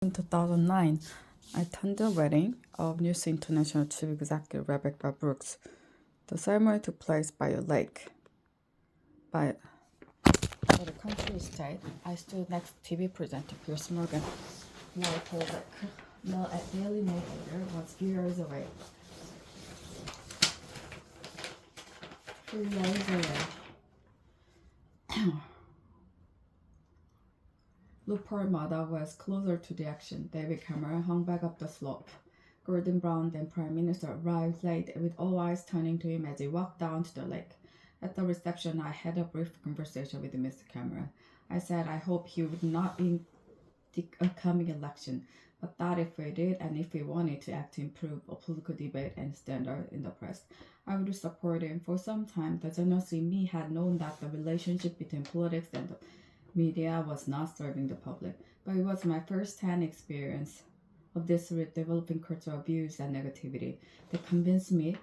In 2009, I attended the wedding of News International Chief Executive Rebecca Brooks. The ceremony took place by a lake. For the country estate, I stood next to TV presenter Pierce Morgan, who I told that Mel at Daily Navigator was years away. 3 years away. Newport Mata was closer to the action. David Cameron hung back up the slope. Gordon Brown, then Prime Minister, arrived late with all eyes turning to him as he walked down to the lake. At the reception, I had a brief conversation with Mr. Cameron. I said I hoped he would not win the upcoming election, but that if we did and if we wanted to act to improve a political debate and standard in the press, I would support him. For some time, the journalist in me had known that the relationship between politics and the media was not serving the public, but it was my first-hand experience of this developing culture of views and negativity that convinced me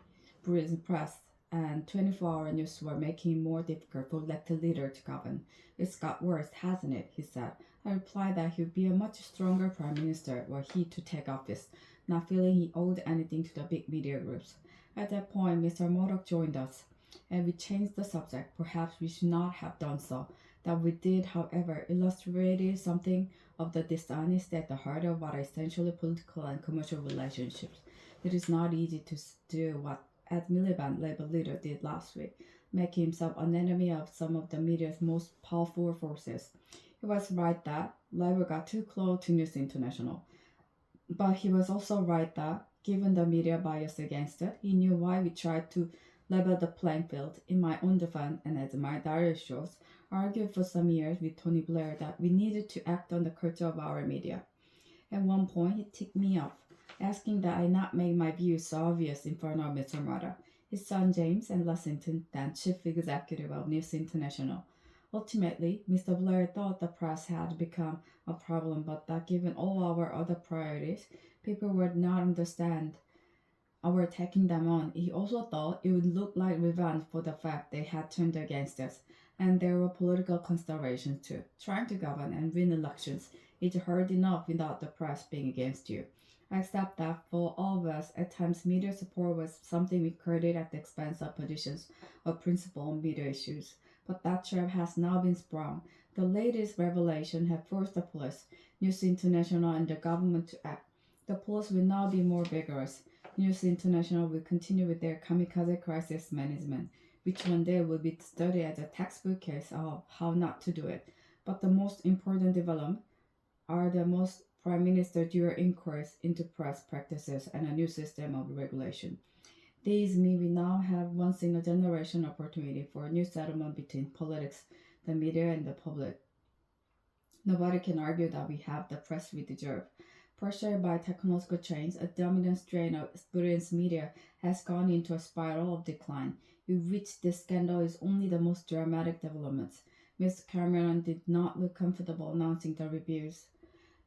Britain's press and 24-hour news were making it more difficult for elected leader to govern. It's got worse, hasn't it? He said. I replied that he would be a much stronger prime minister were he to take office, not feeling he owed anything to the big media groups. At that point, Mr. Murdoch joined us, and we changed the subject. Perhaps we should not have done so. That we did, however, illustrated something of the dishonesty at the heart of what are essentially political and commercial relationships. It is not easy to do what Ed Miliband, Labour leader, did last week, making himself an enemy of some of the media's most powerful forces. He was right that Labour got too close to News International, but he was also right that, given the media bias against it, he knew why we tried to level the playing field. In my own defense, and as my diary shows, I argued for some years with Tony Blair that we needed to act on the culture of our media. At one point, he ticked me off, asking that I not make my views so obvious in front of Mr. Murdoch, his son James, and Lessington, then chief executive of News International. Ultimately, Mr. Blair thought the press had become a problem, but that given all our other priorities, people would not understand our taking them on. He also thought it would look like revenge for the fact they had turned against us. And there were political considerations too. Trying to govern and win elections is hard enough without the press being against you. I accept that for all of us, at times media support was something we courted at the expense of positions of principle on media issues. But that trap has now been sprung. The latest revelation have forced the police, News International, and the government to act. The police will now be more vigorous. News International will continue with their kamikaze crisis management, which one day will be studied as a textbook case of how not to do it. But the most important development are the most Prime Minister dual inquiries into press practices and a new system of regulation. These mean we now have once in a generation opportunity for a new settlement between politics, the media, and the public. Nobody can argue that we have the press we deserve. Pressured by technological change, a dominant strain of Britain's media has gone into a spiral of decline, in which this scandal is only the most dramatic development. Mr. Cameron did not look comfortable announcing the reviews.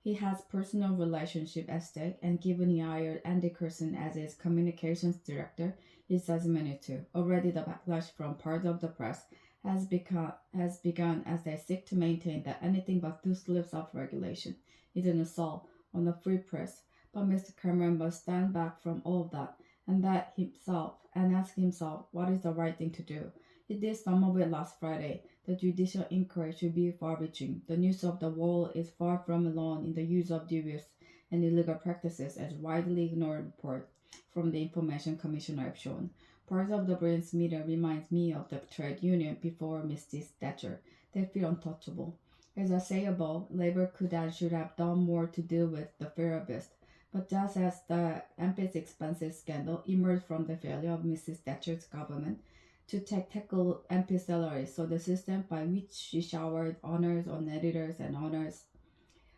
He has personal relationship at stake, and given he hired Andy Curson as his communications director, he says many too. Already the backlash from parts of the press has begun as they seek to maintain that anything but loose lips of regulation is an assault on the free press. But Mr. Cameron must stand back from all of that and ask himself what is the right thing to do. He did some of it last Friday. The judicial inquiry should be far-reaching. The news of the world is far from alone in the use of dubious and illegal practices, as widely ignored reports from the Information Commissioner have shown. Part of the British media reminds me of the trade union before Mrs. Thatcher. They feel untouchable. As I say above, Labour could and should have done more to deal with the fear of it. But just as the MP's expenses scandal emerged from the failure of Mrs. Thatcher's government to tackle MP salaries, so the system by which she showered honours on editors and owners,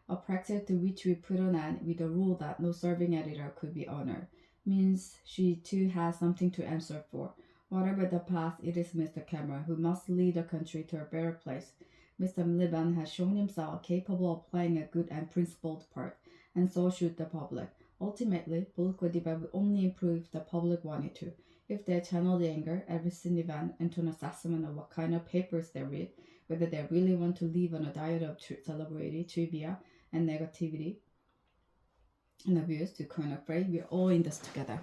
a practice to which we put an end with the rule that no serving editor could be honoured, means she too has something to answer for. Whatever the past, it is Mr. Cameron who must lead the country to a better place. Mr. Miliband has shown himself capable of playing a good and principled part, and so should the public. Ultimately, political debate will only improve if the public wanted to. If they channel the anger at recent event into an assessment of what kind of papers they read, whether they really want to live on a diet of celebrity, trivia, and negativity, and abuse to coin a phrase, we're all in this together.